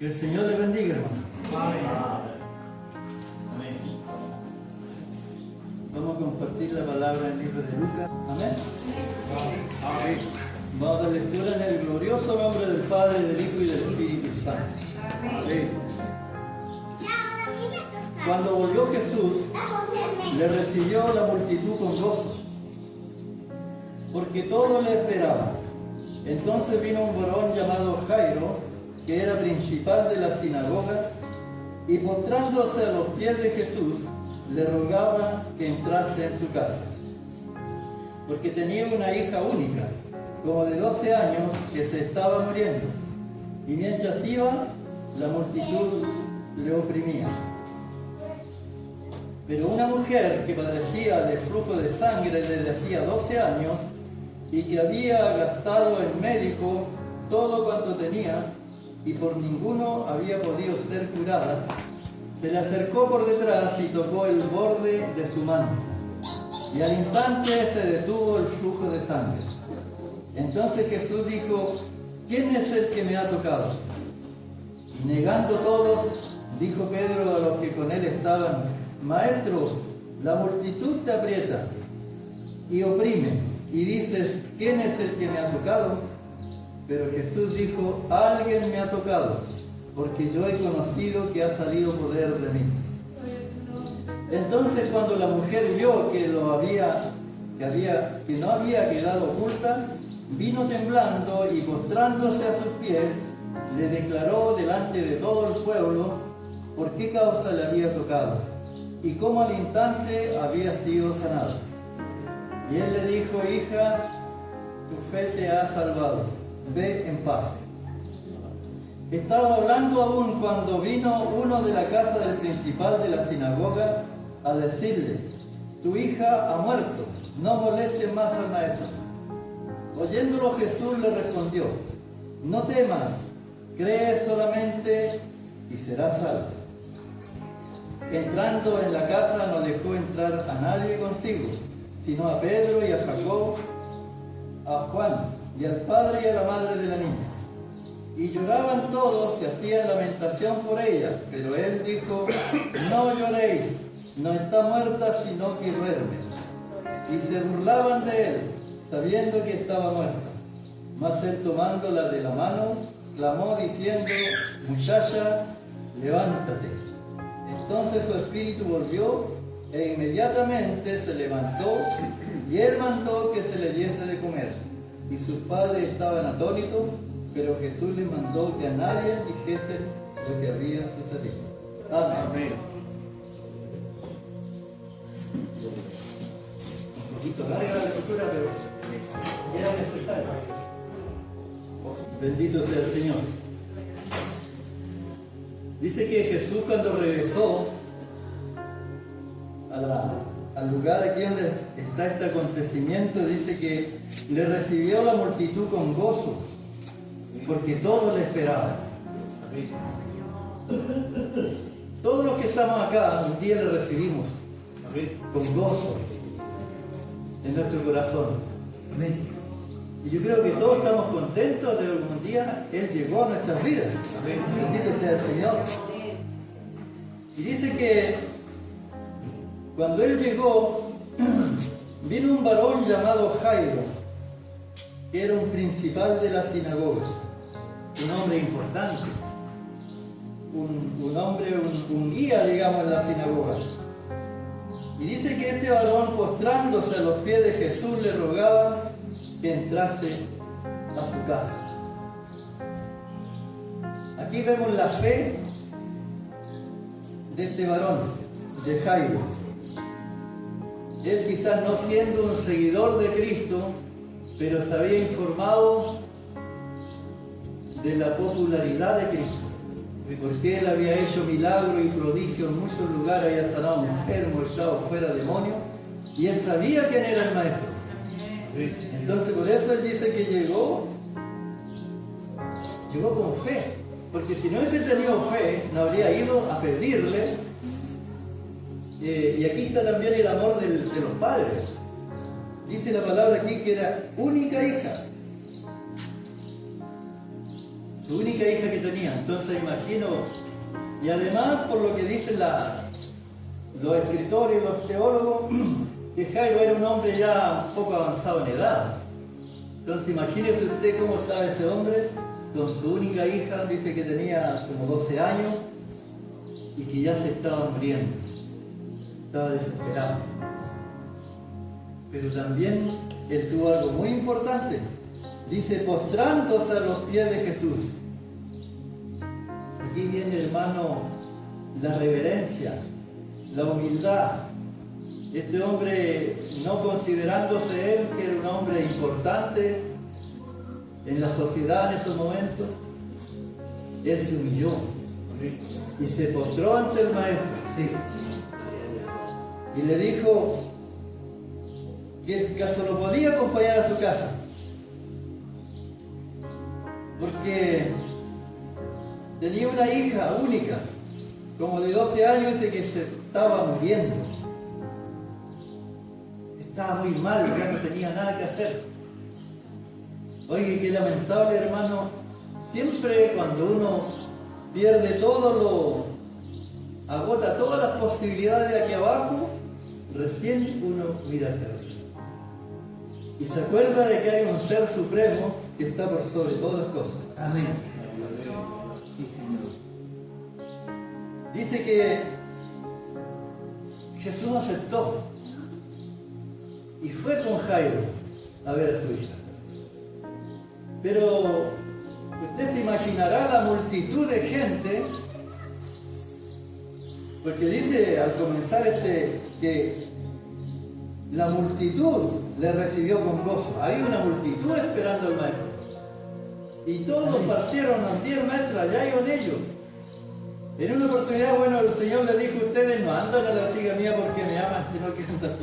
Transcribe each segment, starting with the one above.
Que el Señor le bendiga, hermano. Amén. Vamos a compartir la palabra en el libro de Lucas. Amén. Amén. Vamos a dar lectura en el glorioso nombre del Padre, del Hijo y del Espíritu Santo. Amén. Cuando volvió Jesús, le recibió la multitud con gozo, porque todos le esperaban. Entonces vino un varón llamado Jairo, que era principal de la sinagoga, y postrándose a los pies de Jesús, le rogaba que entrase en su casa, porque tenía una hija única, como de 12 años, que se estaba muriendo, y mientras iba, la multitud le oprimía. Pero una mujer que padecía de flujo de sangre desde hacía 12 años, y que había gastado en médico todo cuanto tenía, y por ninguno había podido ser curada, se le acercó por detrás y tocó el borde de su mano, y al instante se detuvo el flujo de sangre. Entonces Jesús dijo: ¿quién es el que me ha tocado? Y negando todos, dijo Pedro a los que con él estaban: Maestro, la multitud te aprieta y oprime, y dices: ¿quién es el que me ha tocado? Pero Jesús dijo: alguien me ha tocado, porque yo he conocido que ha salido poder de mí. Entonces, cuando la mujer vio que no había quedado oculta, vino temblando y postrándose a sus pies, le declaró delante de todo el pueblo por qué causa le había tocado y cómo al instante había sido sanada. Y él le dijo: hija, tu fe te ha salvado, ve en paz. Estaba hablando aún cuando vino uno de la casa del principal de la sinagoga a decirle: tu hija ha muerto, no molestes más al maestro. Oyéndolo, Jesús le respondió: no temas, cree solamente y serás salvo. Entrando en la casa no dejó entrar a nadie consigo, sino a Pedro y a Jacobo, a Juan y al padre y a la madre de la niña. Y lloraban todos y hacían lamentación por ella, pero él dijo: no lloréis, no está muerta, sino que duerme. Y se burlaban de él, sabiendo que estaba muerta. Mas él, tomándola de la mano, clamó diciendo: muchacha, levántate. Entonces su espíritu volvió, e inmediatamente se levantó, y él mandó que se le diese de comer. Y sus padres estaban atónitos, pero Jesús les mandó que a nadie dijese lo que había sucedido. Amén. Un poquito larga la lectura, pero era necesario. Bendito sea el Señor. Dice que Jesús, cuando regresó al lugar aquí donde está este acontecimiento, dice que le recibió la multitud con gozo, porque todos le esperaban. Todos los que estamos acá, un día le recibimos con gozo en nuestro corazón. Y yo creo que todos estamos contentos de que algún día Él llegó a nuestras vidas. Bendito sea el Señor. Y dice que cuando Él llegó, vino un varón llamado Jairo, que era un principal de la sinagoga, un hombre importante, un guía, digamos, en la sinagoga. Y dice que este varón, postrándose a los pies de Jesús, le rogaba que entrase a su casa. Aquí vemos la fe de este varón, de Jairo. Él, quizás no siendo un seguidor de Cristo, pero se había informado de la popularidad de Cristo, de por qué Él había hecho milagros y prodigios en muchos lugares, había sanado a un enfermo, echado fuera demonios, y él sabía quién era el maestro. Entonces, por eso él dice que llegó con fe, porque si no hubiese tenido fe, no habría ido a pedirle. Y aquí está también el amor de los padres. Dice la palabra aquí que era única hija. su única hija que tenía. Entonces imagino, y además por lo que dicen los escritores y los teólogos, que Jairo era un hombre ya un poco avanzado en edad. Entonces imagínese usted cómo estaba ese hombre con su única hija, dice que tenía como 12 años y que ya se estaba muriendo, estaba desesperado. Pero también él tuvo algo muy importante, dice postrándose a los pies de Jesús. Aquí viene, hermano, la reverencia, la humildad. Este hombre, no considerándose él que era un hombre importante en la sociedad en esos momentos, él se humilló y se postró ante el maestro, sí, y le dijo que acaso lo podía acompañar a su casa, porque tenía una hija única, como de 12 años, dice que se estaba muriendo. Estaba muy mal, ya no tenía nada que hacer. Oye, qué lamentable, hermano. Siempre cuando uno pierde todo, agota todas las posibilidades de aquí abajo, recién uno mira hacia arriba. Y se acuerda de que hay un ser supremo que está por sobre todas las cosas. Amén. Sí, Señor. Dice que Jesús aceptó y fue con Jairo a ver a su hija. Pero usted se imaginará la multitud de gente, porque dice al comenzar que la multitud le recibió con gozo. Hay una multitud esperando al maestro. Y todos partieron a 10 metros, allá iban ellos. En una oportunidad, bueno, el Señor le dijo: ustedes no andan a la siga mía porque me aman, sino que andan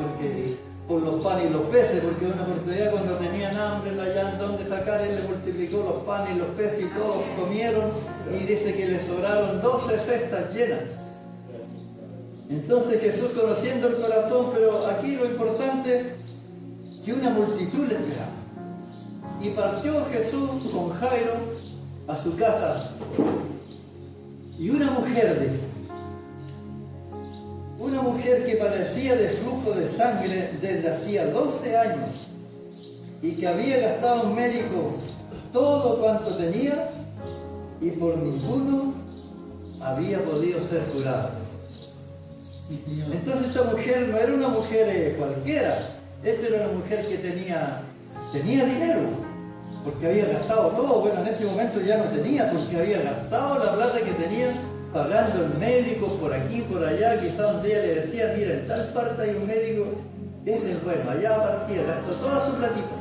por los panes y los peces, porque en una oportunidad cuando tenían hambre no hallaban dónde sacar, Él le multiplicó los panes y los peces y todos comieron, y dice que les sobraron 12 cestas llenas. Entonces Jesús, conociendo el corazón, pero aquí lo importante, que una multitud le esperaba. Y partió Jesús con Jairo a su casa. Y una mujer, dice, una mujer que padecía de flujo de sangre desde hacía 12 años y que había gastado en médico todo cuanto tenía y por ninguno había podido ser curada. Entonces esta mujer no era una mujer cualquiera, esta era una mujer que tenía dinero, porque había gastado todo. Bueno, en este momento ya no tenía, porque había gastado la plata que tenía pagando el médico por aquí, por allá. Quizá un día le decía: mira, en tal parte hay un médico, ese es bueno, allá partía, gastó toda su platita.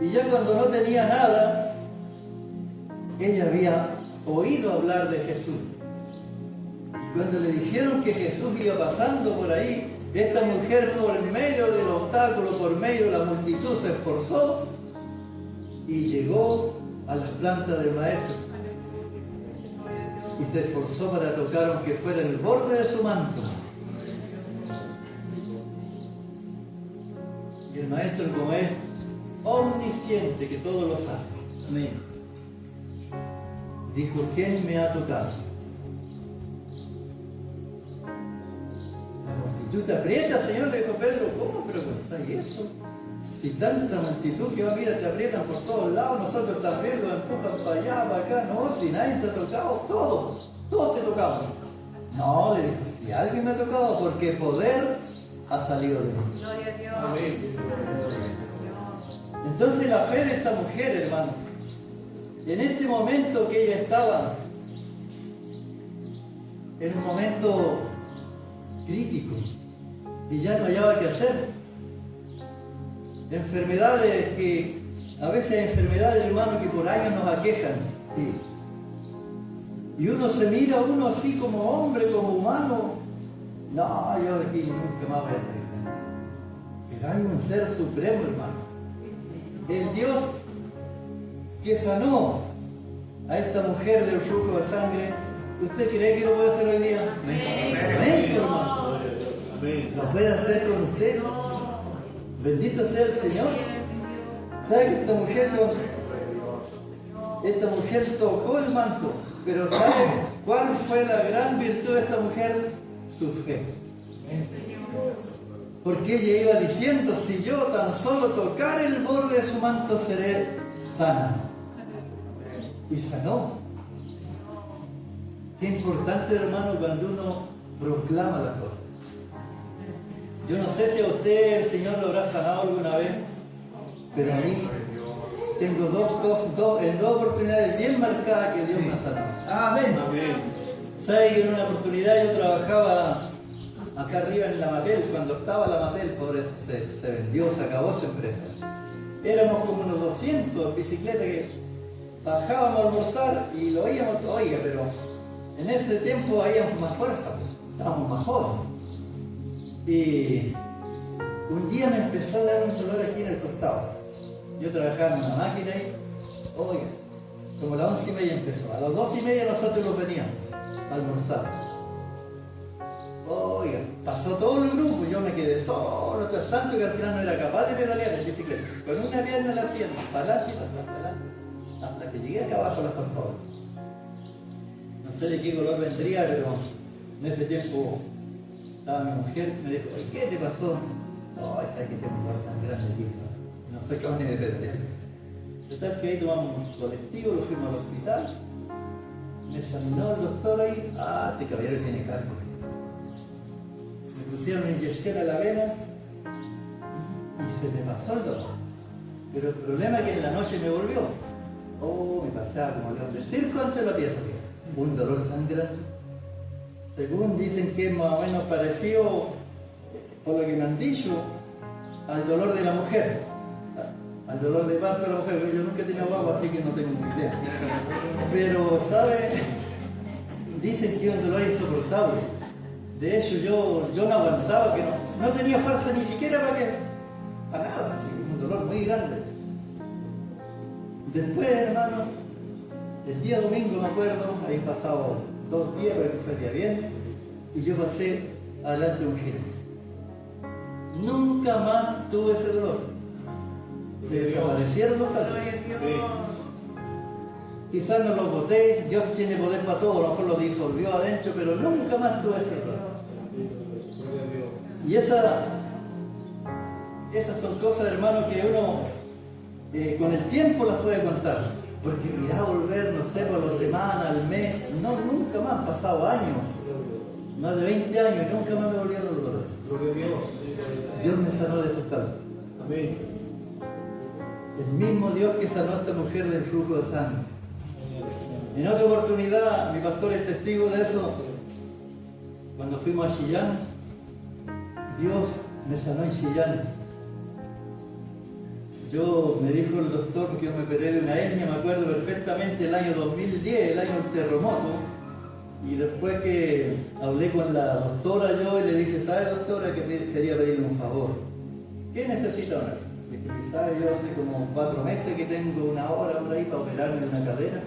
Y ya cuando no tenía nada, ella había oído hablar de Jesús. Y cuando le dijeron que Jesús iba pasando por ahí, esta mujer, por medio del obstáculo, por medio de la multitud, se esforzó y llegó a las plantas del maestro y se esforzó para tocar, aunque fuera el borde de su manto. Y el maestro, como es omnisciente, que todo lo sabe, amén, dijo: ¿quién me ha tocado? La multitud te aprieta, Señor, le dijo Pedro. ¿Cómo? ¿Pero cómo está eso? Si tanta multitud que va, mira, te aprietan por todos lados, nosotros también los empujan para allá, para acá. No, si nadie te ha tocado, todos te tocamos. No, le dijo: si alguien me ha tocado, porque poder ha salido de mí. Gloria a Dios. Amén. Entonces la fe de esta mujer, hermano, en este momento que ella estaba, en un momento crítico, y ya no hallaba qué hacer. Enfermedades que, a veces hay enfermedades, hermano, que por años nos aquejan. Sí. Y uno se mira, uno así como hombre, como humano. No, yo aquí nunca más voy a hacer. Pero hay un ser supremo, hermano. El Dios que sanó a esta mujer del flujo de sangre, ¿usted cree que lo puede hacer hoy día? Amén, hermano. ¿Lo puede hacer con usted? Bendito sea el Señor. ¿Sabe que esta mujer esta mujer tocó el manto, pero ¿sabe cuál fue la gran virtud de esta mujer? Su fe. Porque ella iba diciendo, si yo tan solo tocar el borde de su manto seré sana. Y sanó. Qué importante, hermano, cuando uno proclama las cosas. Yo no sé si a usted el Señor lo habrá sanado alguna vez, pero a mí tengo dos oportunidades bien marcadas que Dios me ha sanado. Amén. ¿Sabe que en una oportunidad yo trabajaba acá arriba en la Mapel? Cuando estaba la Mapel, por eso se vendió, se acabó su empresa. Éramos como unos 200 bicicletas que bajábamos a almorzar y lo oíamos, oiga, pero en ese tiempo habíamos más fuerza, estábamos más jóvenes. Y un día me empezó a dar un dolor aquí en el costado. Yo trabajaba en una máquina y, oiga, como a las 11:30 empezó. A las 2:30 nosotros los veníamos a almorzar. Oiga, pasó todo el grupo, yo me quedé solo, tanto que al final no era capaz de pedalear en bicicleta. Con una pierna en la pierna, para adelante y para adelante, hasta que llegué acá abajo a la Santola. No sé de qué color vendría, pero en ese tiempo estaba mi mujer, me dijo, ¿y qué te pasó? No, sabes que tengo un dolor tan grande aquí, no soy capaz ni de pedalear. Total que ahí tomamos un colectivo, lo fuimos al hospital, me examinó el doctor ahí, este caballero tiene cargo. Me pusieron una inyección a la vena y se me pasó el dolor. Pero el problema es que en la noche me volvió. Me pasaba como león de circo antes de la pieza. Un dolor tan grande. Según dicen que es más o menos parecido, por lo que me han dicho, al dolor de la mujer. Al dolor de parto de la mujer. Yo nunca he tenido guagua, así que no tengo ni idea. Pero, ¿sabe? Dicen que es un dolor insoportable. De hecho, yo no aguantaba, que no tenía fuerza ni siquiera para nada, así, un dolor muy grande. Después, hermano, el día domingo, me acuerdo, habían pasado 2 días, pero fue el día viernes, y yo pasé adelante de un giro. Nunca más tuve ese dolor. Se desaparecieron los calores. Quizás no lo boté, Dios tiene poder para todo, a lo mejor lo disolvió adentro, pero nunca más tuve ese dolor. Y esas son cosas, hermano, que uno con el tiempo las puede contar. Porque mirá volver, no sé, por la semana, al mes, nunca más, han pasado años, más de 20 años, y nunca más me volvieron los dolores. Gloria a Dios. Dios me sanó de esos casos. Amén. El mismo Dios que sanó a esta mujer del flujo de sangre. En otra oportunidad, mi pastor es testigo de eso. Cuando fuimos a Chillán, Dios me sanó en Chillán. Me dijo el doctor que yo me operé de una hernia, me acuerdo perfectamente, el año 2010, el año del terremoto. Y después que hablé con la doctora yo y le dije, ¿sabe, doctora, que quería pedirle un favor? ¿Qué necesita ahora? Dije, ¿sabe? Yo hace como 4 meses que tengo una hora por ahí para operarme de una carrera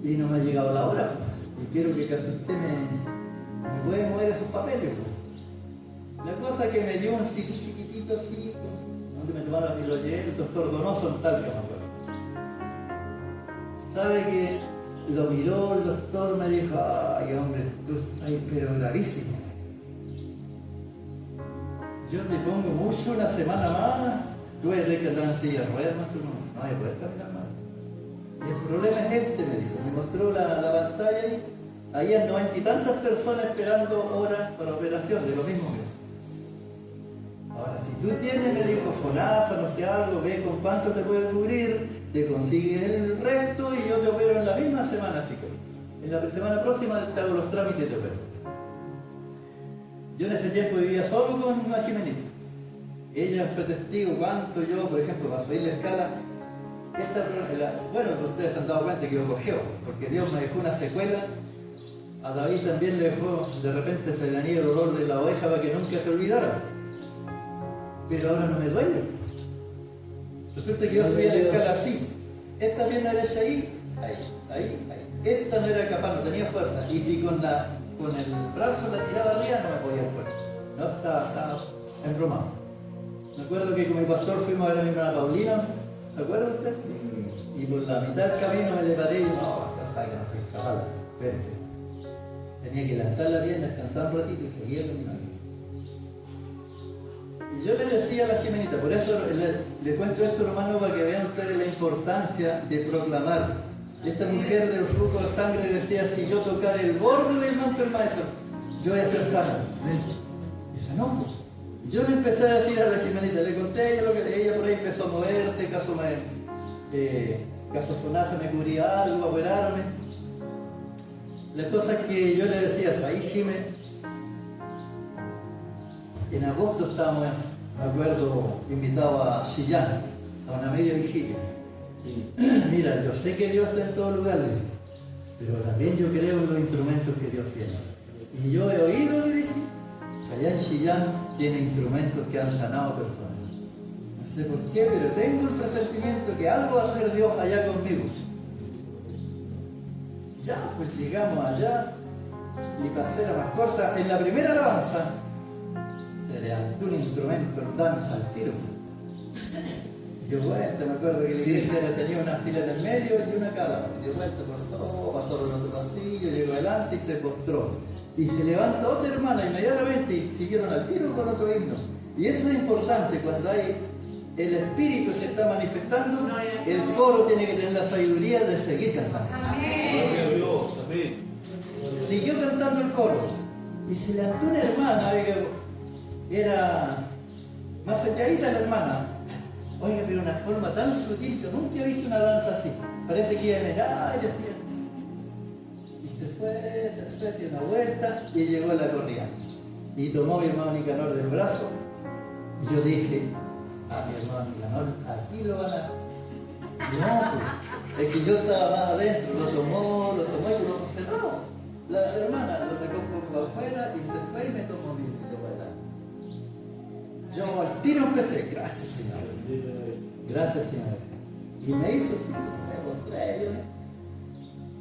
y no me ha llegado la hora. Y quiero que casi usted me puede mover esos papeles. La cosa que me dio un chiquitito así, donde me tomaron y lo llevé, el doctor Donoso en Talca, me acuerdo. ¿Sabe que lo miró el doctor, me dijo, ay hombre, tú estás pero gravísimo? Yo te pongo mucho, una semana más, tú vas a tener que andar en silla de ruedas, tú no vas a poder caminar más. Y el problema es este, me dijo, me mostró la pantalla ahí, ahí hay 90 y tantas personas esperando horas para operación, de lo mismo que. Ahora, si tú tienes, me dijo, FONASA, no sé algo, ve con cuánto te puede cubrir, te consigues el resto y yo te opero en la misma semana, así que en la semana próxima te hago los trámites y te opero. Yo en ese tiempo vivía solo con una Jimenita. Ella fue testigo cuánto yo, por ejemplo, para subir la escala, bueno, ustedes se han dado cuenta que yo cogeo, porque Dios me dejó una secuela. A David también le dejó, de repente se le anía el olor de la oveja para que nunca se olvidara. Pero ahora no me duele. Resulta que yo subía la escala así. Esta pierna derecha ahí. Esta no era capaz, no tenía fuerza. Y si con el brazo la tiraba arriba, no me podía fuerza. No, estaba embromado. Me acuerdo que con mi pastor fuimos a ver a mi hermana Paulina. ¿Se acuerda usted? Sí. y por la mitad del camino me le paré y no, hasta que no soy capaz, espérate. Tenía que levantar la pierna, descansar un ratito y seguía caminando. Y yo le decía a la Jimenita, por eso le cuento esto, hermano, para que vean ustedes la importancia de proclamar. Esta mujer del flujo de sangre decía, si yo tocar el borde del manto del maestro, yo voy a ser sano. Dice, no, pues. Yo le empecé a decir a la Jimenita, le conté a ella lo que ella por ahí empezó a moverse, caso sonase me cubría algo, operaronme. La cosa es que yo le decía, ahí Jiménez, en agosto estábamos, me acuerdo, invitados a Chillán, a una media vigilia. Y mira, yo sé que Dios está en todo lugar, pero también yo creo en los instrumentos que Dios tiene. Y yo he oído, le dije, que allá en Chillán tiene instrumentos que han sanado personas. No sé por qué, pero tengo el presentimiento que algo va a hacer Dios allá conmigo. Ya, pues llegamos allá y pasé la más corta. En la primera alabanza se levantó un instrumento en danza al tiro. Dio vuelta, me acuerdo que la iglesia tenía una fila en el medio y una cada. Dio vuelta por todo, pasó por otro pasillo, llegó adelante y se postró. Y se levanta otra hermana inmediatamente y siguieron al tiro con otro himno. Y eso es importante cuando hay el espíritu se está manifestando, el coro tiene que tener la sabiduría de seguir cantando. Gloria a Dios, amén. Siguió cantando el coro y se levantó una hermana, que era más echarita la hermana. Oiga, pero una forma tan sutil, yo nunca he visto una danza así. Parece que iba en el aire, y se fue, dio una vuelta y llegó a la corriente. Y tomó a mi hermano Nicanor del brazo y yo dije, a mi hermano Nicanor, aquí lo van a... No, pues, es que yo estaba más adentro, lo tomó y con los ojos cerrados. La hermana lo sacó un poco afuera y se fue y me tomó mi vida. Yo al tiro empecé, gracias Señor, gracias Señor. Y me hizo así, me mostré,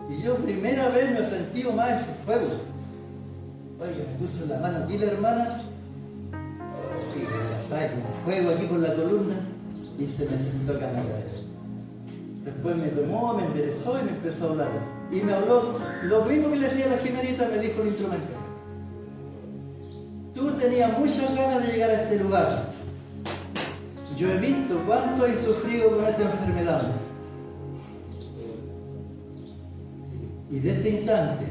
y yo primera vez me he sentido más ese fuego. Oiga, me puso la mano aquí la hermana, y un fuego aquí por la columna, y se me sentó acá en la cabeza. Después me tomó, me enderezó y me empezó a hablar. Y me habló, lo mismo que le decía a la Jimenita, me dijo el instrumento. Tú tenías muchas ganas de llegar a este lugar. Yo he visto cuánto hay sufrido con esta enfermedad. Y de este instante,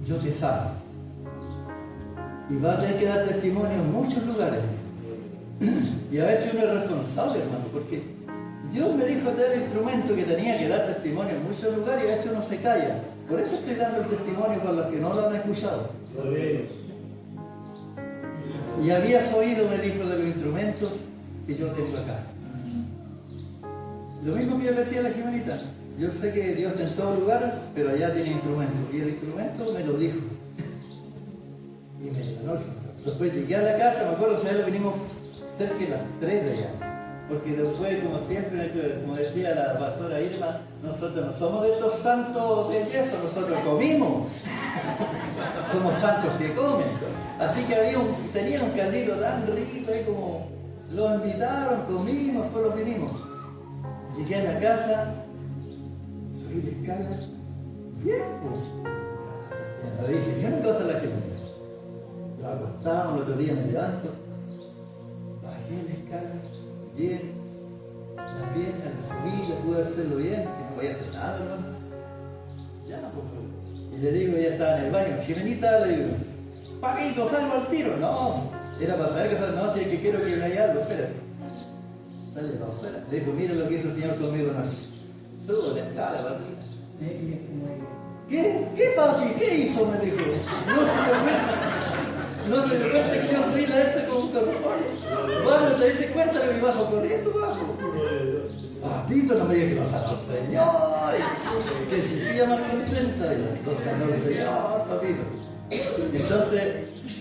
yo te sano. Y vas a tener que dar testimonio en muchos lugares. Y a veces uno es responsable, hermano, porque Dios me dijo traer el instrumento que tenía que dar testimonio en muchos lugares y a veces uno se calla. Por eso estoy dando el testimonio para los que no lo han escuchado. Y habías oído, me dijo, de los instrumentos que yo tengo acá. Lo mismo que yo le decía a la Jimenita. Yo sé que Dios está en todo lugar, pero allá tiene instrumentos. Y el instrumento me lo dijo. Y me sanó el Señor. Después llegué a la casa, me acuerdo, lo vinimos cerca de las 3 de allá. Porque después, como siempre, como decía la pastora Irma, nosotros no somos de estos santos de yeso, nosotros comimos. Somos santos que comen. Así que tenían un caldito tan rico, ahí como lo invitaron, comimos, después lo vinimos. Llegué a la casa, subí la escala, bien, pues. Le dije, yo no cosa a la gente. Lo acostamos, el otro día me levanto, bajé la escala, bien, las piernas, las subí, las pude hacerlo bien, que no voy a hacer nada, hermano. Ya, pues. Y le digo, ella estaba en el baño, Jimenita, le digo, Paquito, salgo al tiro. No, era para saber que no, si es que quiero que me haya algo, espérate. Sale para afuera. Le digo, mira lo que hizo el Señor conmigo anoche. Subo la escala, papi. ¿Qué papi? ¿Qué hizo? Me dijo. No se dio cuenta que yo subí la esta con un corrupón. Bueno, ¿te diste cuenta de que me bajo corriendo, bajo? Papito, no me digas que lo sanó el Señor. Que se siga más contenta. Lo sanó el Señor, papito. Entonces,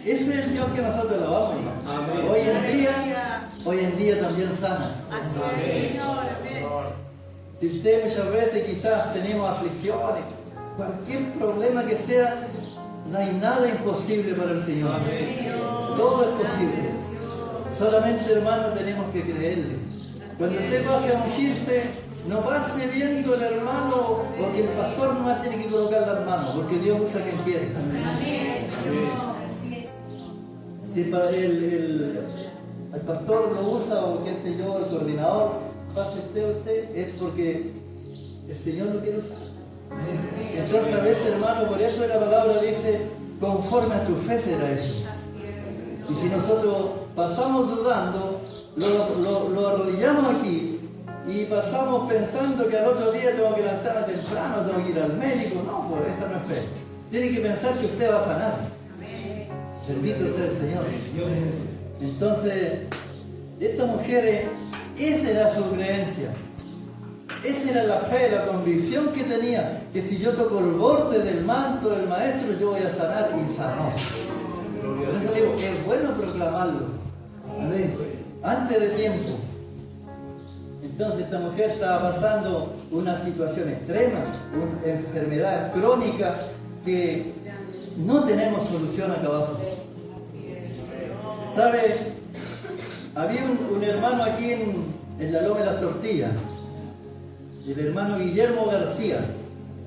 ese es el Dios que nosotros lo vamos, ¿no? Hoy en día también sana. Si usted muchas veces quizás tenemos aflicciones, cualquier problema que sea, no hay nada imposible para el Señor. Todo es posible. Solamente, hermano, tenemos que creerle. Cuando usted pase a ungirse, no pase bien con el hermano o que el pastor no tiene que colocar las manos, porque Dios usa a quien quiere. Si para el pastor lo usa o qué sé yo, el coordinador, pase usted, es porque el Señor lo quiere usar. Entonces a veces, hermano, por eso la palabra dice, conforme a tu fe será eso. Y si nosotros pasamos dudando, lo arrodillamos aquí y pasamos pensando que al otro día tengo que levantarme temprano, tengo que ir al médico, no, pues esa no es fe. Tiene que pensar que usted va a sanar. Bendito sea el Señor. Entonces, estas mujeres, esa era su creencia. Esa era la fe, la convicción que tenía, que si yo toco el borde del manto del maestro, yo voy a sanar, y sanó. Por eso digo, es bueno proclamarlo. Antes de tiempo. Entonces esta mujer estaba pasando una situación extrema, una enfermedad crónica que no tenemos solución acá abajo. ¿Sabe? Había un hermano aquí en la Loma de las Tortillas, el hermano Guillermo García.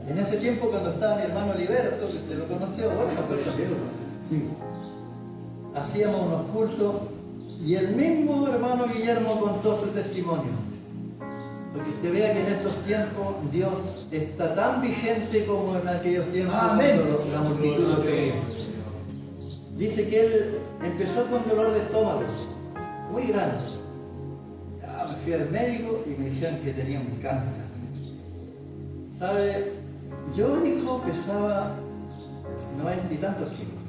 En ese tiempo, cuando estaba mi hermano Liberto, que usted lo conoció, bueno, pero sí, hacíamos unos cultos y el mismo hermano Guillermo contó su testimonio. Porque usted vea que en estos tiempos Dios está tan vigente como en aquellos tiempos cuando la multitud lo creía. Dice que él empezó con dolor de estómago, muy grande. Ya me fui al médico y me dijeron que tenía un cáncer. ¿Sabe? Yo, hijo, pesaba 90 y tantos kilos.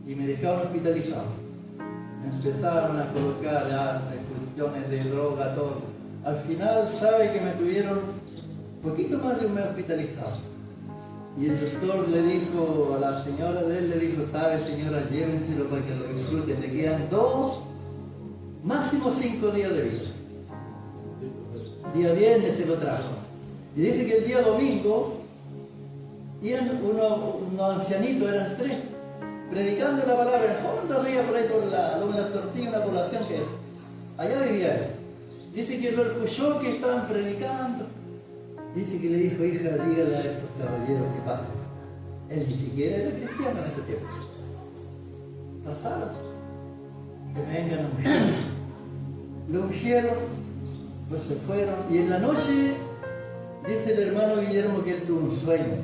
Y me dejaron hospitalizado. Me empezaron a colocar ya cuestiones de droga, todo. Al final, sabe que me tuvieron poquito más de un mes hospitalizado. Y el doctor le dijo a la señora de él, le dijo, sabe señora, llévenselo para que lo disfruten. Le quedan 2, máximo 5 días de vida. Día viernes se lo trajo. Y dice que el día domingo iban unos ancianitos, eran 3, predicando la palabra en el fondo arriba por ahí por la Loma de las Tortillas, una población que allá vivía él. Dice que lo escuchó que estaban predicando. Dice que le dijo, hija, dígale a estos caballeros que pasen. Él ni siquiera era cristiano en ese tiempo. Pasaron. Que vengan a ungir. Lo ungieron, pues se fueron. Y en la noche, dice el hermano Guillermo que él tuvo un sueño.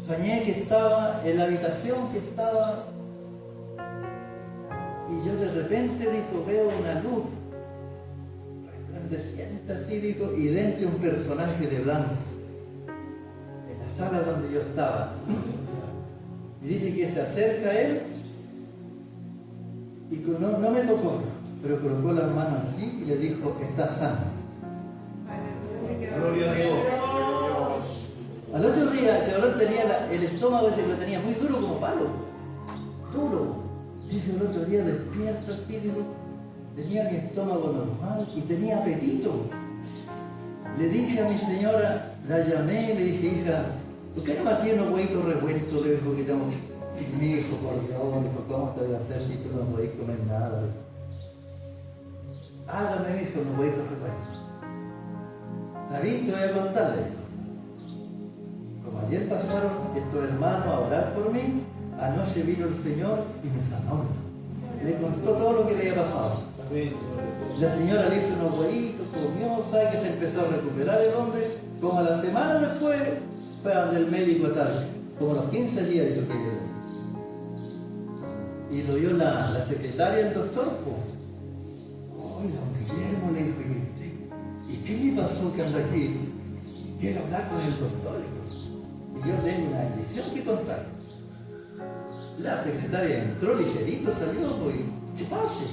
Soñé que estaba en la habitación que estaba. Y yo de repente, dijo, veo una luz resplandeciente así, dijo, y dentro un personaje de blanco, en la sala donde yo estaba. Y dice que se acerca a él, y no me tocó, pero colocó las manos así y le dijo, está sano. Gloria a Dios. Al otro día, este dolor tenía el estómago ese que lo tenía muy duro como palo, duro. Dice el otro día despierto así, digo, tenía mi estómago normal y tenía apetito. Le dije a mi señora, la llamé y le dije, hija, ¿por qué no me tiene unos huevitos revueltos? Le dijo que tengo. Mi hijo, por Dios, dijo, ¿cómo te voy a hacer si tú no podés comer nada? Hágame, mi hijo, unos huevitos revueltos. ¿Sabís? Te voy a contarle. Como ayer pasaron estos hermanos a orar por mí, anoche vino el Señor y me sanó. Le contó todo lo que le había pasado. La señora le hizo unos huevitos, comió, sabe que se empezó a recuperar el hombre. Como a la semana después, fue a donde el médico tal, como los 15 días dijo que llegó. Y lo vio la secretaria del doctor, pues. ¡Ay, don Guillermo! Le dijo, ¿y qué le pasó que anda aquí? Quiero hablar con el doctor. Y yo tengo una bendición que contar. La secretaria entró ligerito, salió, pues, ¿qué pasa?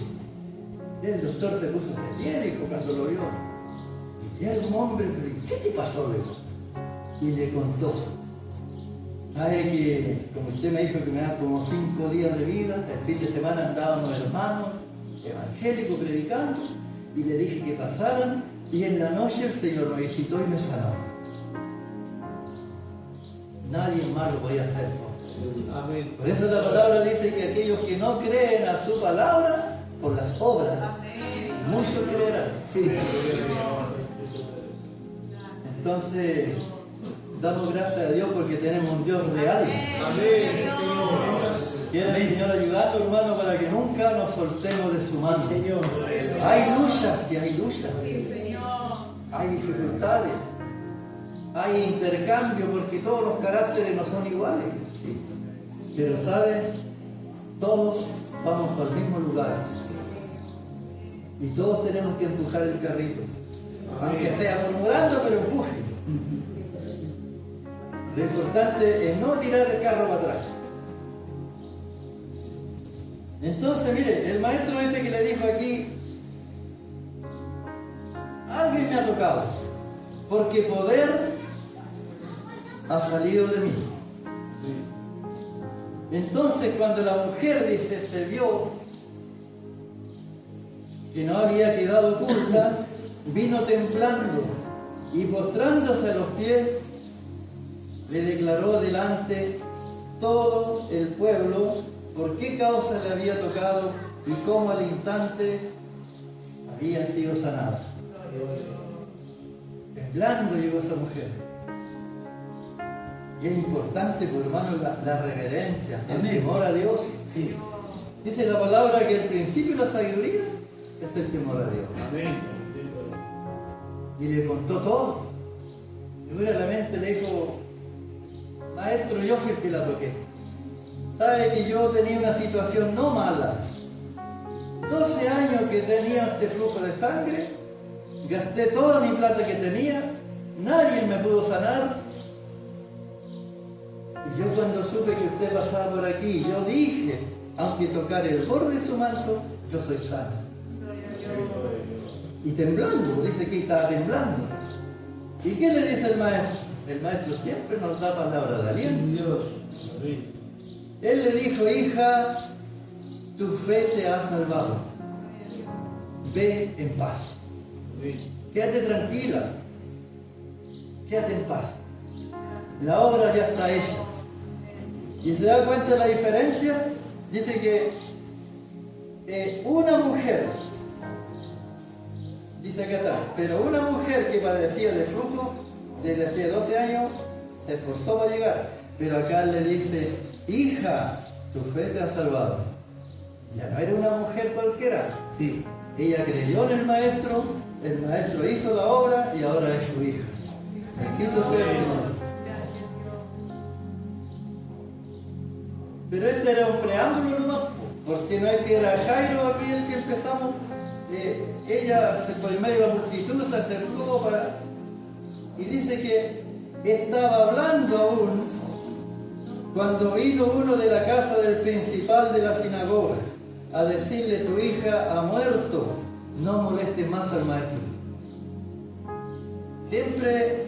El doctor se puso de pie, dijo, cuando lo vio. Y llega un hombre, ¿qué te pasó, dijo? Y le contó. ¿Sabe que, como usted me dijo que me da como 5 días de vida, el fin de semana andábamos hermanos evangélicos predicando, y le dije que pasaran, y en la noche el Señor me visitó y me sanó. Nadie más lo podía hacer. Amén. Por eso la palabra dice que aquellos que no creen a su palabra, por las obras, muchos creerán. Sí. Entonces, damos gracias a Dios porque tenemos un Dios real. Amén, sí, Señor. Quiere el Señor ayudarnos, hermano, para que nunca nos soltemos de su mano. Señor. Hay luchas y hay luchas. Hay dificultades. Hay intercambio porque todos los caracteres no son iguales. Pero, ¿saben? Todos vamos al mismo lugar. Y todos tenemos que empujar el carrito. Aunque sea murmurando, pero empuje. Lo importante es no tirar el carro para atrás. Entonces, mire, el maestro ese que le dijo aquí, alguien me ha tocado, porque poder ha salido de mí. Entonces, cuando la mujer, dice, se vio que no había quedado oculta, vino temblando y postrándose a los pies, le declaró delante todo el pueblo por qué causa le había tocado y cómo al instante había sido sanada. Temblando llegó esa mujer. Y es importante, por hermano, la reverencia, el temor a Dios. Sí. Dice la palabra que el principio de la sabiduría es el temor a Dios. Amén. Y le contó todo. Seguramente le dijo, maestro, yo fui el que la toqué. Sabe que yo tenía una situación no mala. 12 años que tenía este flujo de sangre, gasté toda mi plata que tenía, nadie me pudo sanar. Y yo cuando supe que usted pasaba por aquí, yo dije, aunque tocar el borde de su manto, yo soy sano. Y temblando, dice que estaba temblando. ¿Y qué le dice el maestro? El maestro siempre nos da palabra de aliento. Dios. Él le dijo, hija, tu fe te ha salvado. Ve en paz. Quédate tranquila. Quédate en paz. La obra ya está hecha. ¿Y se da cuenta de la diferencia? Dice que una mujer, dice acá atrás, pero una mujer que padecía de flujo desde hace 12 años se esforzó para llegar. Pero acá le dice, hija, tu fe te ha salvado. Ya no era una mujer cualquiera. Sí, ella creyó en el maestro hizo la obra y ahora es su hija. Bendito sea el Señor. Pero este era un preámbulo nomás, porque no es que era Jairo aquí el que empezamos. Ella por el medio de la multitud se acercó y dice que estaba hablando aún cuando vino uno de la casa del principal de la sinagoga a decirle, tu hija ha muerto, no molestes más al maestro. Siempre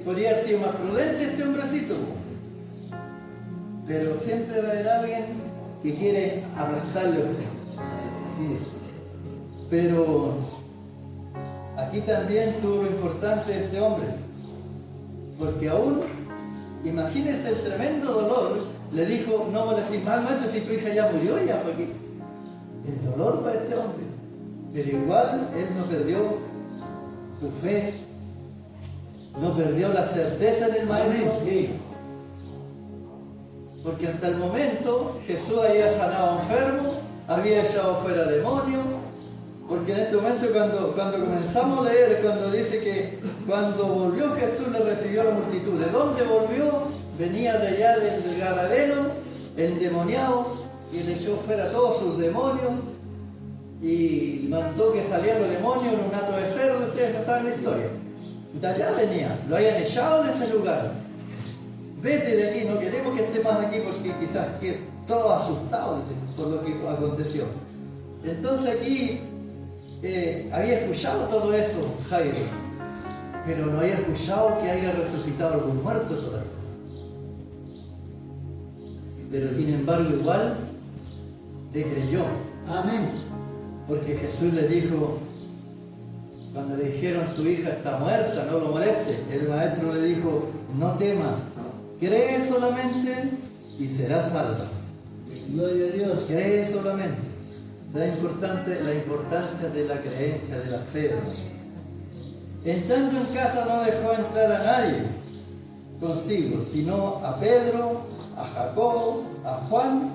podría haber sido más prudente este hombrecito, pero siempre va a haber alguien que quiere aplastarle a usted. Sí. Pero aquí también tuvo lo importante de este hombre, porque aún, imagínese el tremendo dolor, le dijo, no molestes más, macho, si tu hija ya murió ya, porque el dolor para este hombre. Pero igual él no perdió su fe, no perdió la certeza en el maestro. Sí. Porque hasta el momento Jesús había sanado enfermos, había echado fuera demonios, porque en este momento cuando comenzamos a leer, cuando dice que cuando volvió Jesús le recibió a la multitud. ¿De dónde volvió? Venía de allá del Gadareno, endemoniado, y le echó fuera todos sus demonios y mandó que salieran los demonios en un hato de cerdo. Ustedes saben la historia. De allá venía, lo habían echado de ese lugar. Vete de aquí, no queremos que esté más aquí porque quizás que todo asustado por lo que aconteció. Entonces aquí había escuchado todo eso Jairo, pero no había escuchado que haya resucitado algún muerto todavía. Pero sin embargo igual le creyó. Amén. Porque Jesús le dijo, cuando le dijeron tu hija está muerta, no lo molestes, el maestro le dijo, no temas, cree solamente y serás salva. Gloria a Dios. Cree solamente. la importancia de la creencia, de la fe. Entrando en casa no dejó entrar a nadie consigo, sino a Pedro, a Jacobo, a Juan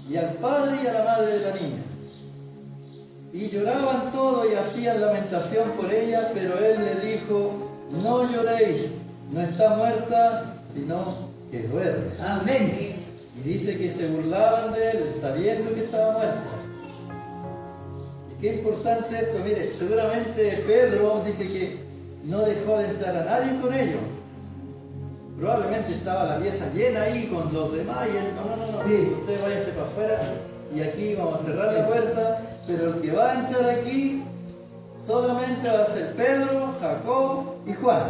y al padre y a la madre de la niña. Y lloraban todos y hacían lamentación por ella, pero él le dijo: no lloréis, no está muerta, sino que duerme. Amén. Y dice que se burlaban de él, sabiendo que estaba muerta. Y qué importante esto, mire, seguramente Pedro dice que no dejó de entrar a nadie con ellos. Probablemente estaba la pieza llena ahí con los demás y él, no, Sí. usted váyase para afuera y aquí vamos a cerrar la puerta, pero el que va a entrar aquí solamente va a ser Pedro, Jacob y Juan.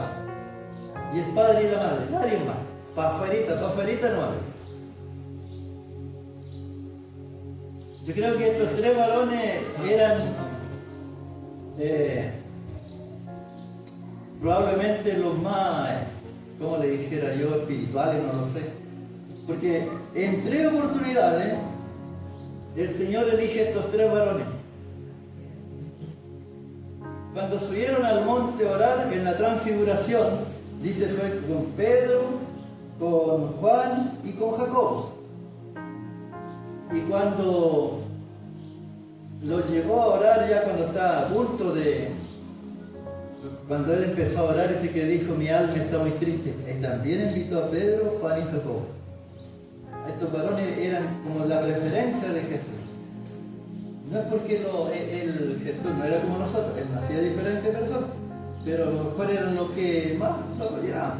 Y el padre y la madre, nadie más. Para afuerita no hay. Yo creo que estos tres varones eran probablemente los más, como le dijera yo, espirituales, no lo sé. Porque en tres oportunidades el Señor elige estos tres varones. Cuando subieron al monte a orar en la transfiguración, dice fue con Pedro, con Juan y con Jacobo. Y cuando los llevó a orar, ya cuando estaba a punto de... Cuando él empezó a orar, dice que dijo: mi alma está muy triste. Y también invitó a Pedro, Juan y Jacobo. Estos varones eran como la preferencia de Jesús. No es porque Jesús no era como nosotros, él no hacía diferencia de personas, pero a lo mejor eran los que más lo llevaban.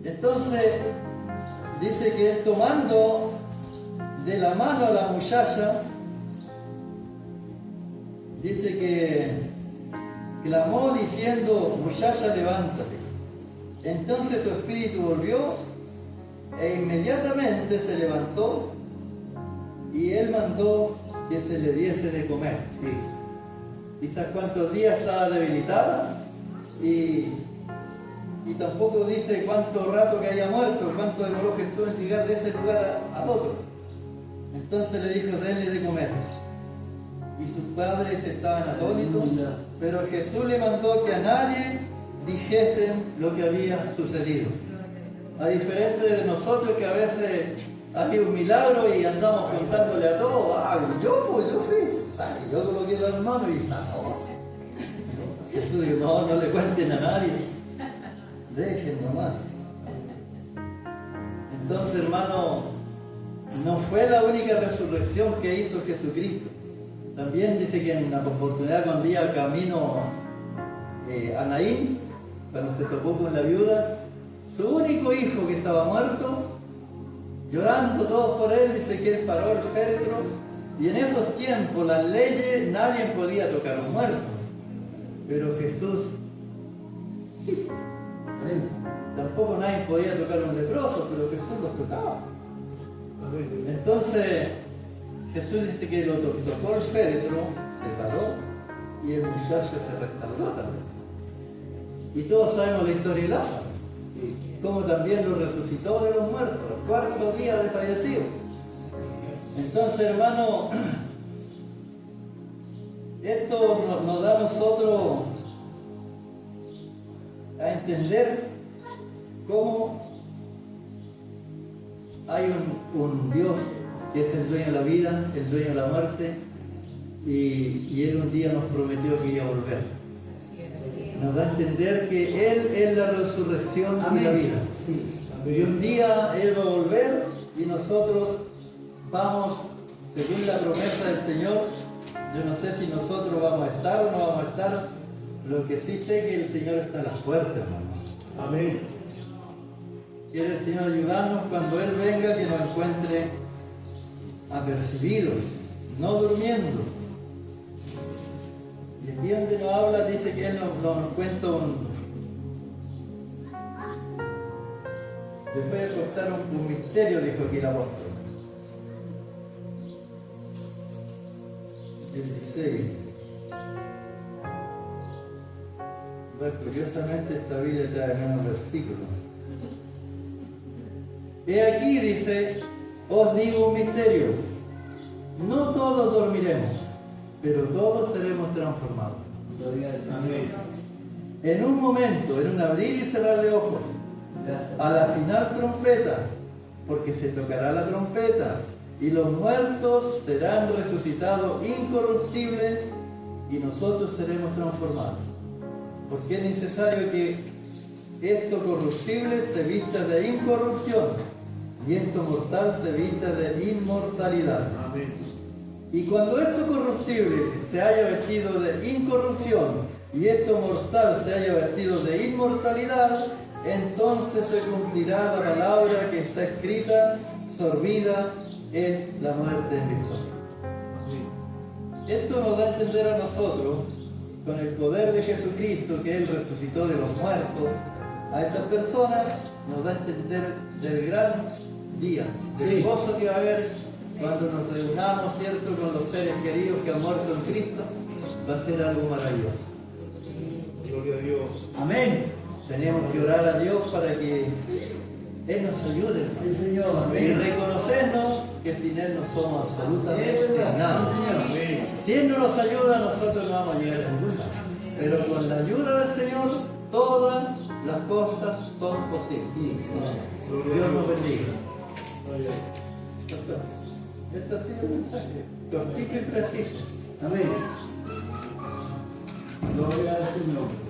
Entonces, dice que él, tomando de la mano a la muchacha, dice que clamó diciendo: muchacha, levántate. Entonces su espíritu volvió e inmediatamente se levantó y él mandó que se le diese de comer. Sí. Quizás cuántos días estaba debilitada y tampoco dice cuánto rato que haya muerto, cuánto demoró Jesús en llegar de ese lugar al otro. Entonces le dijo: denle de comer. Y sus padres estaban atónitos, pero Jesús le mandó que a nadie dijesen lo que había sucedido. A diferencia de nosotros, que a veces hay un milagro y andamos contándole a todos: yo fui, yo coloqué las manos y Jesús dijo: no le cuenten a nadie, dejen nomás. Entonces, hermano, no fue la única resurrección que hizo Jesucristo. También dice que en una oportunidad, cuando iba camino a Naín, cuando se topó con la viuda, su único hijo que estaba muerto, llorando todos por él, dice que él paró el féretro, y en esos tiempos las leyes, nadie podía tocar a un muerto, pero Jesús sí. Tampoco nadie podía tocar a un leproso, pero Jesús los tocaba. Entonces Jesús dice que lo tocó el féretro, se paró y el muchacho se restauró también. Y todos sabemos la historia de Lázaro, como también lo resucitó de los muertos, el cuarto día de fallecido. Entonces, hermano, esto nos da a nosotros a entender cómo hay un Dios que es el dueño de la vida, el dueño de la muerte, y Él un día nos prometió que iba a volver. Nos da a entender que Él es la resurrección y la vida. Y un día Él va a volver y nosotros vamos, según la promesa del Señor. Yo no sé si nosotros vamos a estar o no vamos a estar. Lo que sí sé es que el Señor está a las puertas, hermano. Amén. Quiere el Señor ayudarnos cuando Él venga, que nos encuentre apercibidos, no durmiendo. Y aquí donde nos habla, dice que Él nos cuenta después de contar un misterio, dijo aquí el apóstol. 16. Pues, curiosamente esta Biblia trae menos versículos. He aquí, dice, os digo un misterio. No todos dormiremos, pero todos seremos transformados. Amén. En un momento, en un abrir y cerrar de ojos, a la final trompeta, porque se tocará la trompeta, y los muertos serán resucitados incorruptibles, y nosotros seremos transformados. Porque es necesario que esto corruptible se vista de incorrupción, y esto mortal se vista de inmortalidad. Amén. Y cuando esto corruptible se haya vestido de incorrupción, y esto mortal se haya vestido de inmortalidad, entonces se cumplirá la palabra que está escrita: sorbida es la muerte en victoria. Esto nos da a entender a nosotros, con el poder de Jesucristo, que Él resucitó de los muertos, a estas personas nos da a entender del gran día, del gozo que va a haber cuando nos reunamos, ¿cierto?, con los seres queridos que han muerto en Cristo. Va a ser algo maravilloso. Gloria a Dios. Amén. Tenemos que orar a Dios para que Él nos ayude. Sí, Señor. Y Amén. reconocernos que sin Él no somos Es absolutamente verdad. nada. Sí, Señor. Amén. Si Él no nos ayuda, nosotros no vamos a llegar a ningún lado. Pero con la ayuda del Señor, todas las cosas son posibles. Dios nos bendiga. Este ha sido el mensaje, cortito y preciso. Amén. Gloria al Señor.